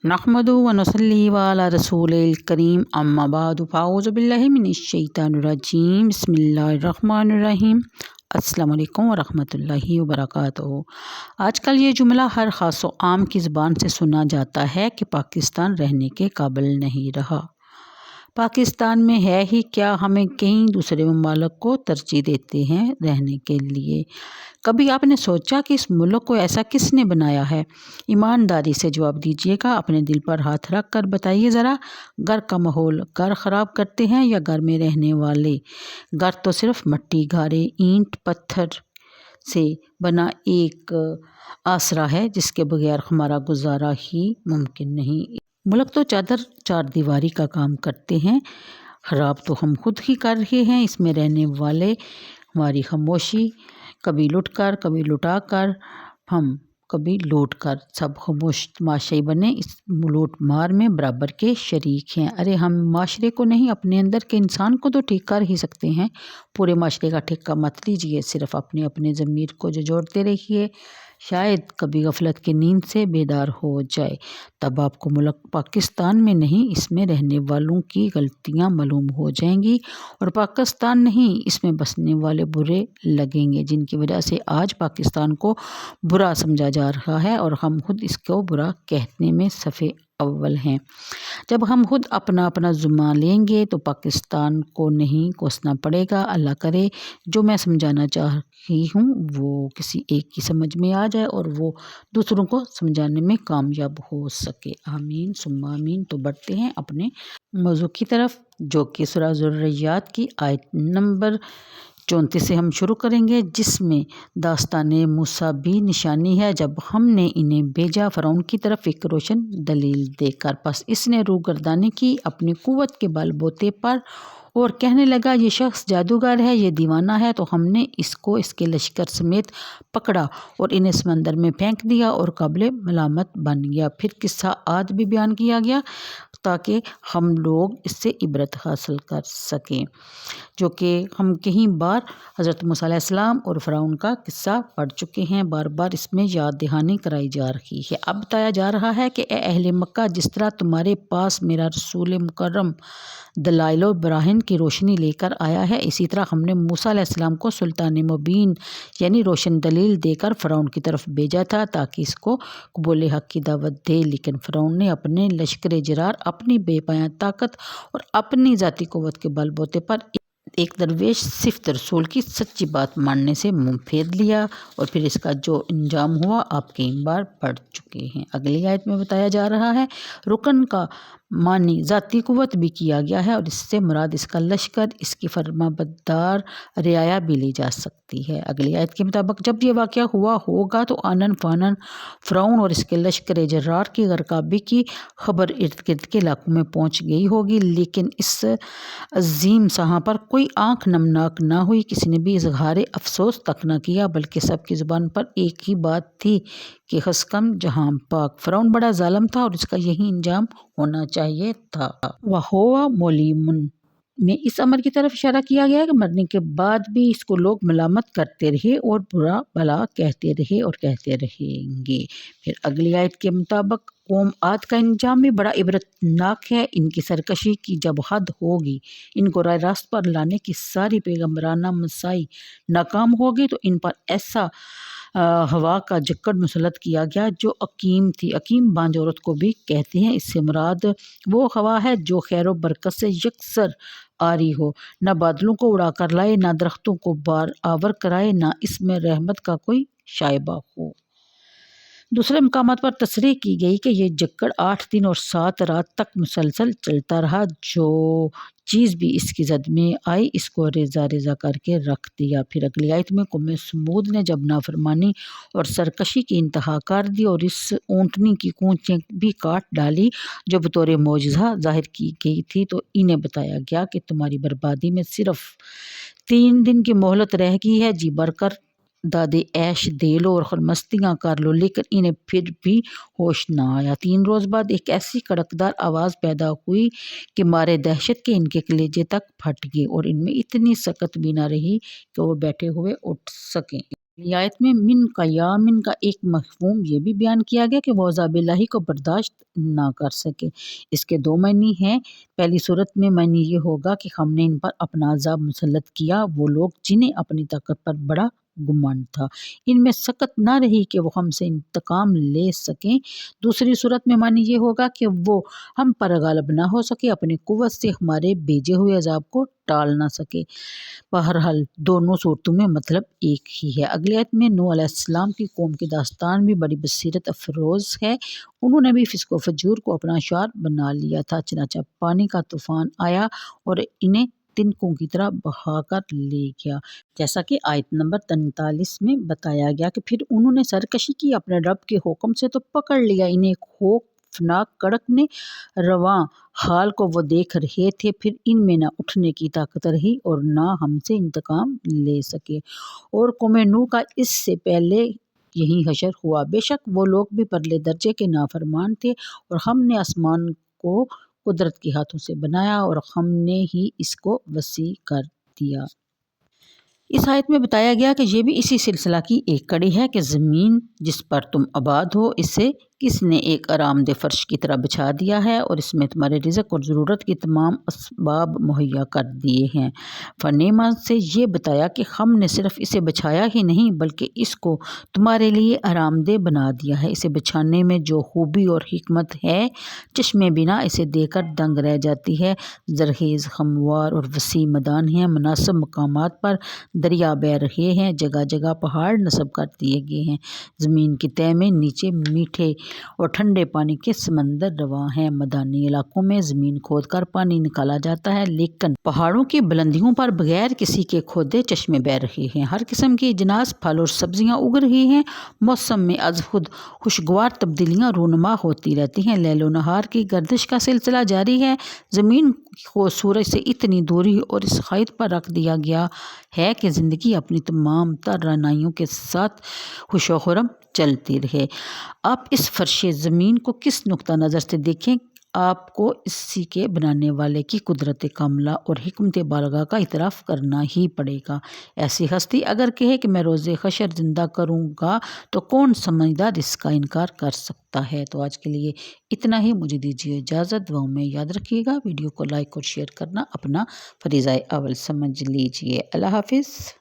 नहमदुहु व नुसल्ली अला रसूलिल करीम अम्मा बादु फ़ाऊज़ु बिल्लाहि मिनश शैतानिर रजीम बिस्मिल्लाहिर रहमानिर रहीम। अस्सलामु अलैकुम व रहमतुल्लाहि व बरकातुहू। आजकल ये जुमला हर ख़ास व आम की ज़बान से सुना जाता है कि पाकिस्तान रहने के काबिल नहीं रहा। पाकिस्तान में है ही क्या, हमें कई दूसरे ममालिक को तरजीह देते हैं रहने के लिए। कभी आपने सोचा कि इस मुल्क को ऐसा किसने बनाया है? ईमानदारी से जवाब दीजिएगा, अपने दिल पर हाथ रख कर बताइए ज़रा। घर का माहौल घर ख़राब करते हैं या घर में रहने वाले? घर तो सिर्फ मट्टी, गारे, ईंट, पत्थर से बना एक आसरा है जिसके बगैर हमारा गुजारा ही मुमकिन नहीं। मुल्क तो चार दीवारी का काम करते हैं, ख़राब तो हम खुद ही कर रहे हैं। इसमें रहने वाले हमारी खामोशी, कभी लुट कर कभी लुटा कर, हम कभी लूट कर, सब खामोश तमाशाई बने इस लूट मार में बराबर के शरीक हैं। अरे हम माशरे को नहीं, अपने अंदर के इंसान को तो ठीक कर ही सकते हैं। पूरे माशरे का ठेका मत लीजिए, सिर्फ अपने अपने ज़मीर को जोड़ते रहिए। शायद कभी गफलत की नींद से बेदार हो जाए, तब आपको मुल्क पाकिस्तान में नहीं, इसमें रहने वालों की गलतियां मालूम हो जाएंगी और पाकिस्तान नहीं, इसमें बसने वाले बुरे लगेंगे, जिनकी वजह से आज पाकिस्तान को बुरा समझा जा रहा है और हम खुद इसको बुरा कहने में सफ़े अव्वल हैं। जब हम खुद अपना अपना ज़िम्मा लेंगे तो पाकिस्तान को नहीं कोसना पड़ेगा। अल्लाह करे जो मैं समझाना चाह रही हूँ वो किसी एक की समझ में आ जाए और वो दूसरों को समझाने में कामयाब हो सके। आमीन सुम्मा आमीन। तो बढ़ते हैं अपने मौजू की तरफ, जो कि सूरह ज़ुर्रियात की आयत नंबर 34 से हम शुरू करेंगे, जिसमें दास्ताने मूसा भी निशानी है जब हमने इन्हें भेजा फ़िरौन की तरफ एक रोशन दलील देकर। बस इसने रूगर्दानी की अपनी कुव्वत के बलबूते पर और कहने लगा ये शख्स जादूगर है, ये दीवाना है। तो हमने इसको इसके लश्कर समेत पकड़ा और इन्हें समंदर में फेंक दिया और काबिल मलामत बन गया। फिर किस्सा आद भी बयान किया गया ताकि हम लोग इससे इबरत हासिल कर सकें, जो कि हम कई बार हज़रत मूसा अलैहिस्सलाम और फ़िरौन का किस्सा पढ़ चुके हैं। बार बार इसमें याद दहानी कराई जा रही है। अब बताया जा रहा है कि ए अहले मक्का, जिस तरह तुम्हारे पास मेरा रसूल मुकर्रम दलाइल व बराहिन की रोशनी लेकर आया है, इसी तरह हमने मूसा अलैहिस्सलाम को सुल्तान मुबीन यानी रोशन दलील देकर फ़िरौन की तरफ भेजा था ताकि इसको कबूल हक़ की दावत दे। लेकिन फ़िरौन ने अपने लश्कर जरार, अपनी बेपनाह ताकत और अपनी ज़ाती क़ुव्वत के बलबूते पर एक दरवेश सिफ्त रसूल की सच्ची बात मानने से मुंह फेर लिया और फिर इसका जो अंजाम हुआ आप कई बार पढ़ चुके हैं। अगली आयत में बताया जा रहा है रुकन का मानी ज़ाती क़ुव्वत भी किया गया है और इससे मुराद इसका लश्कर, इसकी फरमाबरदार रियाया भी ली जा सकती है। अगली आयत के मुताबिक जब ये वाक़या हुआ होगा तो आनन फानन फ़िरौन और इसके लश्कर जरार की गरकाबी की खबर इर्द गिर्द के इलाकों में पहुँच गई होगी, लेकिन इस अजीम सहा पर कोई आँख नमनाक ना हुई, किसी ने भी इजहार अफसोस तक न किया, बल्कि सबकी ज़ुबान पर एक ही बात थी कि हस्कम जहाँ पाक फ़िरौन बड़ा जालिम था और इसका यही अंजाम होना चाहिए था। वहुवा मोलिमुन में इस अमर की तरफ इशारा किया गया है कि मरने के बाद भी इसको लोग मलामत करते रहे और बुरा भला कहते रहे और कहते रहेंगे। फिर अगली आयत के मुताबिक कौम आद का अंजाम भी बड़ा इबरतनाक है। इनकी सरकशी की जब हद होगी, इनको राह रास्त पर लाने की सारी पैगम्बराना मसाई नाकाम होगी, तो इन पर ऐसा हवा का जक्कड़ मुसलत किया गया जो अकीम थी। अकीम बांझ औरत को भी कहते हैं। इससे मुराद वो हवा है जो खैर व बरकत से यकसर आ रही हो, न बादलों को उड़ा कर लाए, न दरख्तों को बार आवर कराए, न इसमें रहमत का कोई शाइबा हो। दूसरे मकामात पर तस्रीह की गई कि ये जक्कड़ 8 दिन और 7 रात तक मुसलसल चलता रहा। जो चीज़ भी इसकी जद में आई इसको रेजा रेजा करके रख दिया। फिर अगली आयत में कौम समूद ने जब नाफरमानी और सरकशी की इंतहा कर दी और इस ऊँटनी की कूंचें भी काट डाली जो बतौर मौजज़ा जाहिर की गई थी, तो इन्हें बताया गया कि तुम्हारी बर्बादी में सिर्फ 3 दिन की मोहलत रह गई है, जी भरकर दादे ऐश दे लो और मस्तियाँ कर लो। लेकिन इन्हें फिर भी होश ना आया। 3 रोज़ बाद एक ऐसी कड़कदार आवाज़ पैदा हुई कि मारे दहशत के इनके कलेजे तक फट गए और इनमें इतनी सकत भी ना रही कि वो बैठे हुए उठ सकें। रियायत में मिन का या मिन का एक मफ़हूम ये भी बयान किया गया कि वो अज़ाब इलाही को बर्दाश्त ना कर सके। इसके दो मानी हैं। पहली सूरत में मानी ये होगा कि हमने इन पर अपना अज़ाब मुसल्लत किया, वो लोग जिन्हें अपनी ताकत पर बड़ा गुमान था, इनमें सकत ना रही कि वो हमसे इंतकाम ले सकें। दूसरी सूरत में मानी ये होगा कि वो हम पर गालिब ना हो सके, अपनी कुव्वत से हमारे भेजे हुए अज़ाब को टाल ना सके। बहरहाल दोनों सूरतों में मतलब एक ही है। अगली आयत में नूह अलैहिस्सलाम की कौम की दास्तान भी बड़ी बसीरत अफरोज़ है। उन्होंने भी फिस्को फजूर को अपना शार बना लिया था, चनाचा पानी का तूफ़ान आया और इन्हें तिनकों की तरह बहाकर ले गया। जैसा कि आयत नंबर 43 में बताया गया कि फिर उन्होंने सरकशी की, अपने रब के हुक्म से तो पकड़ लिया इन्हें खौफनाक कड़क ने। रवां हाल को वो देख रहे थे, फिर इनमें ना उठने की ताकत रही और ना हमसे इंतकाम ले सके। और कौम नूह का इससे पहले यही हशर हुआ। बेशक वो लोग भी परले दर्जे के नाफरमान थे और हमने आसमान को कुदरत के हाथों से बनाया और हमने ही इसको वसी कर दिया। इस आयत में बताया गया कि ये भी इसी सिलसिला की एक कड़ी है कि ज़मीन जिस पर तुम आबाद हो, इसे किसने एक आरामदेह फ़र्श की तरह बिछा दिया है और इसमें तुम्हारे रिज़्क़ और ज़रूरत की तमाम असबाब मुहैया कर दिए हैं। फ़नेमा से ये बताया कि हमने सिर्फ़ इसे बिछाया ही नहीं बल्कि इसको तुम्हारे लिए आरामदेह बना दिया है। इसे बिछाने में जो खूबी और हिकमत है, चश्मे बिना इसे देखकर दंग रह जाती है। ज़रख़ेज़, हमवार और वसी मैदान हैं, मुनासिब मकामात पर दरिया बह रहे हैं, जगह जगह पहाड़ नस्ब कर दिए गए हैं। ज़मीन की तह में नीचे मीठे और ठंडे पानी के समंदर रवां हैं। मैदानी इलाकों में ज़मीन खोद कर पानी निकाला जाता है, लेकिन पहाड़ों की बुलंदियों पर बगैर किसी के खोदे चश्मे बह रहे हैं। हर किस्म की जिनास, फल और सब्जियां उग रही हैं। मौसम में अज़ खुद खुशगवार तब्दीलियाँ रूनुमा होती रहती हैं। लैलो नहार की गर्दिश का सिलसिला जारी है। ज़मीन को सूरज से इतनी दूरी और इस ख़ैद पर रख दिया गया है कि ज़िंदगी अपनी तमाम तरानाइयों के साथ खुशो खुर्रम चलती रहे। आप इस फ़र्शे ज़मीन को किस नुक्ता नज़र से देखें, आपको इसी के बनाने वाले की कुदरत कामला और हिकमत बालगा का इतराफ़ करना ही पड़ेगा। ऐसी हस्ती अगर कहे कि मैं रोज़े हशर ज़िंदा करूँगा, तो कौन समझदार इसका इनकार कर सकता है। तो आज के लिए इतना ही। मुझे दीजिए इजाज़त। दुआओं में याद रखिएगा। वीडियो को लाइक और शेयर करना अपना फ़रीज़ा अव्वल समझ लीजिए। अल्लाह हाफ़िज़।